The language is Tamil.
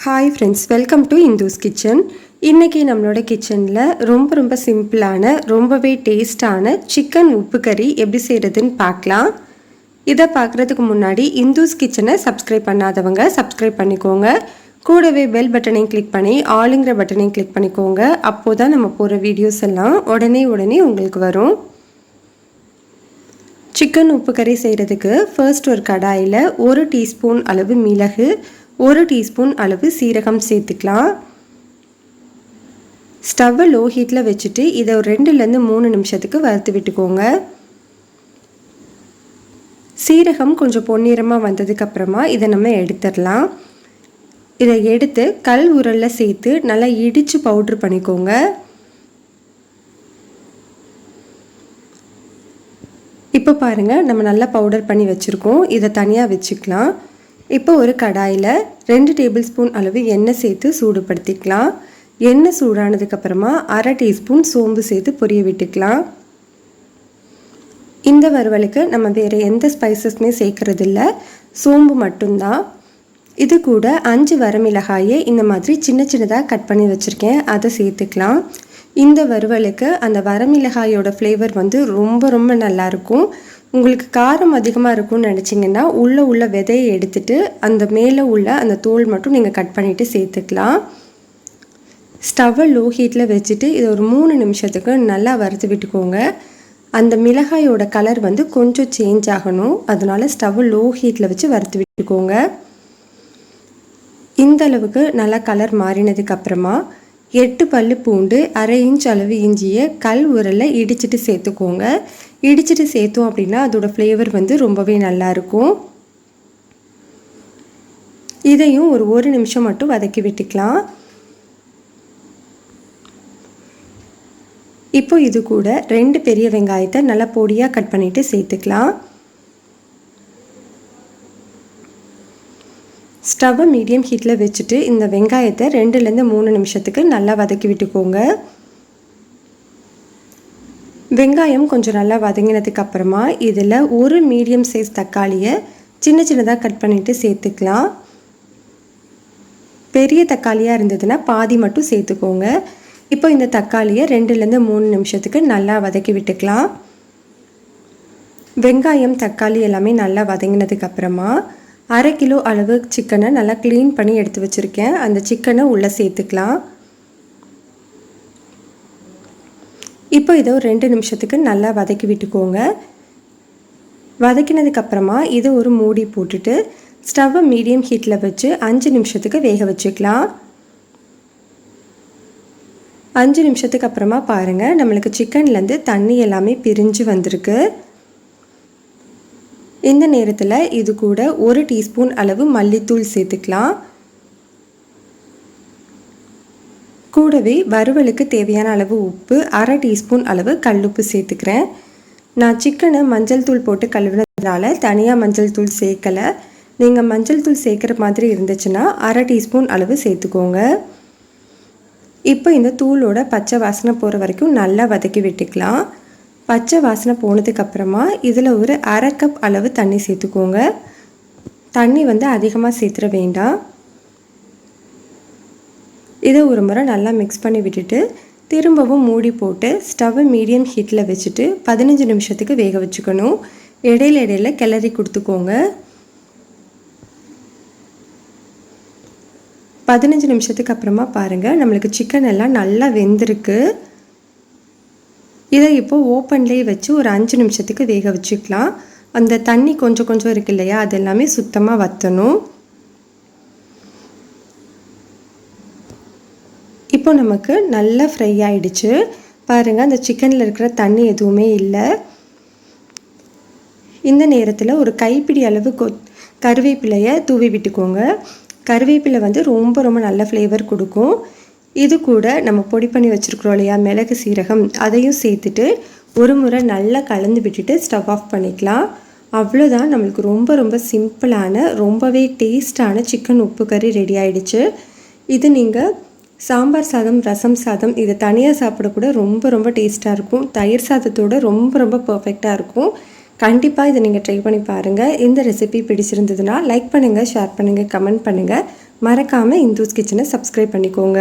Hi friends, welcome to Indu's kitchen. இன்றைக்கி நம்மளோட கிச்சனில் ரொம்ப சிம்பிளான ரொம்பவே டேஸ்டான சிக்கன் உப்பு கறி எப்படி செய்கிறதுன்னு பார்க்கலாம். இதை பார்க்குறதுக்கு முன்னாடி இந்துஸ் கிச்சனை சப்ஸ்கிரைப் பண்ணாதவங்க சப்ஸ்கிரைப் பண்ணிக்கோங்க. கூடவே பெல் பட்டனையும் கிளிக் பண்ணி ஆளுங்கிற பட்டனையும் கிளிக் பண்ணிக்கோங்க. அப்போ தான் நம்ம போகிற வீடியோஸ் எல்லாம் உடனே உங்களுக்கு வரும். சிக்கன் உப்பு கறி செய்கிறதுக்கு ஃபர்ஸ்ட் ஒரு கடாயில் 1 டீஸ்பூன் அளவு மிளகு, 1 டீஸ்பூன் அளவு சீரகம் சேர்த்துக்கலாம். ஸ்டவ்வை லோ ஹீட்டில் வச்சுட்டு இதை ஒரு 2லேருந்து 3 நிமிஷத்துக்கு வறுத்து விட்டுக்கோங்க. சீரகம் கொஞ்சம் பொன்னிறமாக வந்ததுக்கப்புறமா இதை நம்ம எடுத்துடலாம். இதை எடுத்து கல் உரலில் சேர்த்து நல்லா இடித்து பவுட்ரு பண்ணிக்கோங்க. இப்போ பாருங்கள், நம்ம நல்லா பவுடர் பண்ணி வச்சுருக்கோம். இதை தனியாக வச்சுக்கலாம். இப்போ ஒரு கடாயில் 2 டேபிள் ஸ்பூன் அளவு எண்ணெய் சேர்த்து சூடுபடுத்திக்கலாம். எண்ணெய் சூடானதுக்கப்புறமா 1/2 டீஸ்பூன் சோம்பு சேர்த்து பொரிய விட்டுக்கலாம். இந்த வறுவலுக்கு நம்ம வேறு எந்த ஸ்பைசஸுமே சேர்க்குறதில்ல, சோம்பு மட்டும்தான். இது கூட 5 வரமிளகாயை இந்த மாதிரி சின்னதாக கட் பண்ணி வச்சுருக்கேன், அதை சேர்த்துக்கலாம். இந்த வறுவலுக்கு அந்த வரமிளகாயோட ஃப்ளேவர் ரொம்ப நல்லாயிருக்கும். உங்களுக்கு காரம் அதிகமாக இருக்கும்னு நினச்சிங்கன்னா உள்ள விதையை எடுத்துட்டு அந்த மேலே உள்ள அந்த தோல் மட்டும் நீங்கள் கட் பண்ணிவிட்டு சேர்த்துக்கலாம். ஸ்டவ்வை லோ ஹீட்டில் வச்சுட்டு இதை ஒரு 3 நிமிஷத்துக்கு நல்லா வறுத்து விட்டுக்கோங்க. அந்த மிளகாயோட கலர் கொஞ்சம் சேஞ்ச் ஆகணும், அதனால ஸ்டவ்வை லோ ஹீட்டில் வச்சு வறுத்து விட்டுக்கோங்க. இந்த அளவுக்கு நல்லா கலர் மாறினதுக்கப்புறமா 8 பல்லு பூண்டு, 1/2 இன்ச் அளவு இஞ்சியை கல் உரலில் இடிச்சிட்டு சேர்த்துக்கோங்க. இடிச்சிட்டு சேர்த்தோம் அப்படின்னா அதோட ஃப்ளேவர் ரொம்பவே நல்லாயிருக்கும். இதையும் ஒரு 1 நிமிஷம் மட்டும் வதக்கி விட்டுக்கலாம். இப்போ இது கூட 2 பெரிய வெங்காயத்தை நல்லா பொடியாக கட் பண்ணிவிட்டு சேர்த்துக்கலாம். ஸ்டவ்வை மீடியம் ஹீட்டில் வச்சுட்டு இந்த வெங்காயத்தை 2லேருந்து 3 நிமிஷத்துக்கு நல்லா வதக்கி விட்டுக்கோங்க. வெங்காயம் கொஞ்சம் நல்லா வதங்கினதுக்கு அப்புறமா இதில் ஒரு மீடியம் சைஸ் தக்காளியை சின்னதாக கட் பண்ணிவிட்டு சேர்த்துக்கலாம். பெரிய தக்காளியாக இருந்ததுன்னா பாதி மட்டும் சேர்த்துக்கோங்க. இப்போ இந்த தக்காளியை 2லேருந்து 3 நிமிஷத்துக்கு நல்லா வதக்கி விட்டுக்கலாம். வெங்காயம் தக்காளி எல்லாமே நல்லா வதங்கினதுக்கு அப்புறமா 1/2 கிலோ அளவு சிக்கனை நல்லா க்ளீன் பண்ணி எடுத்து வச்சுருக்கேன். அந்த சிக்கனை உள்ளே சேர்த்துக்கலாம். இப்போ இதை ஒரு 2 நிமிஷத்துக்கு நல்லா வதக்கி விட்டுக்கோங்க. வதக்கினதுக்கப்புறமா இதை ஒரு மூடி போட்டுட்டு ஸ்டவ்வை மீடியம் ஹீட்டில் வச்சு 5 நிமிஷத்துக்கு வேக வச்சுக்கலாம். 5 நிமிஷத்துக்கு அப்புறமா பாருங்கள், நம்மளுக்கு சிக்கன்லேருந்து தண்ணி எல்லாமே பிரிஞ்சு வந்திருக்கு. இந்த நேரத்தில் இது கூட 1 டீஸ்பூன் அளவு மல்லித்தூள் சேர்த்துக்கலாம். கூடவே வறுவலுக்கு தேவையான அளவு உப்பு, 1/2 டீஸ்பூன் அளவு கல்லுப்பு சேர்த்துக்கிறேன். நான் சிக்கனை மஞ்சள் தூள் போட்டு கழுவுனதுனால தனியாக மஞ்சள் தூள் சேர்க்கலை. நீங்கள் மஞ்சள் தூள் சேர்க்குற மாதிரி இருந்துச்சுன்னா 1/2 டீஸ்பூன் அளவு சேர்த்துக்கோங்க. இப்போ இந்த தூளோட பச்சை வாசனை போகிற வரைக்கும் நல்லா வதக்கி விட்டுக்கலாம். பச்சை வாசனை போனதுக்கப்புறமா இதில் ஒரு 1/2 கப் அளவு தண்ணி சேர்த்துக்கோங்க. தண்ணி அதிகமாக சேர்த்துட வேண்டாம். இதை ஒரு முறை நல்லா மிக்ஸ் பண்ணி விட்டுட்டு திரும்பவும் மூடி போட்டு ஸ்டவ்வை மீடியம் ஹீட்டில் வச்சுட்டு 15 நிமிஷத்துக்கு வேக வச்சுக்கணும். இடையில கிளறி கொடுத்துக்கோங்க. 15 நிமிஷத்துக்கு அப்புறமா பாருங்கள், நம்மளுக்கு சிக்கன் எல்லாம் நல்லா வெந்திருக்கு. இதை இப்போது ஓப்பன்லேயே வச்சு ஒரு 5 நிமிஷத்துக்கு வேக வச்சுக்கலாம். அந்த தண்ணி கொஞ்சம் இருக்கு இல்லையா, அது எல்லாமே சுத்தமாக வற்றணும். இப்போ நமக்கு நல்லா ஃப்ரை ஆகிடுச்சு. பாருங்கள், அந்த சிக்கனில் இருக்கிற தண்ணி எதுவுமே இல்லை. இந்த நேரத்தில் ஒரு கைப்பிடி அளவு கருவேப்பிலையை தூவி விட்டுக்கோங்க. கருவேப்பிலை ரொம்ப நல்ல ஃப்ளேவர் கொடுக்கும். இது கூட நம்ம பொடி பண்ணி வச்சுருக்குறோம் இல்லையா, மிளகு சீரகம், அதையும் சேர்த்துட்டு ஒரு முறை நல்லா கலந்து விட்டுட்டு ஸ்டவ் ஆஃப் பண்ணிக்கலாம். அவ்வளோதான், நம்மளுக்கு ரொம்ப சிம்பிளான ரொம்பவே டேஸ்டான சிக்கன் உப்பு கறி ரெடி ஆகிடுச்சு. இது நீங்கள் சாம்பார் சாதம், ரசம் சாதம் இதை தனியாக சாப்பிடக்கூட ரொம்ப டேஸ்ட்டாக இருக்கும். தயிர் சாதத்தோடு ரொம்ப பர்ஃபெக்டாக இருக்கும். கண்டிப்பாக இதை நீங்கள் ட்ரை பண்ணி பாருங்கள். இந்த ரெசிபி பிடிச்சிருந்ததுன்னா லைக் பண்ணுங்கள், ஷேர் பண்ணுங்கள், கமெண்ட் பண்ணுங்கள். மறக்காமல் இந்துஸ் கிச்சனை சப்ஸ்கிரைப் பண்ணிக்கோங்க.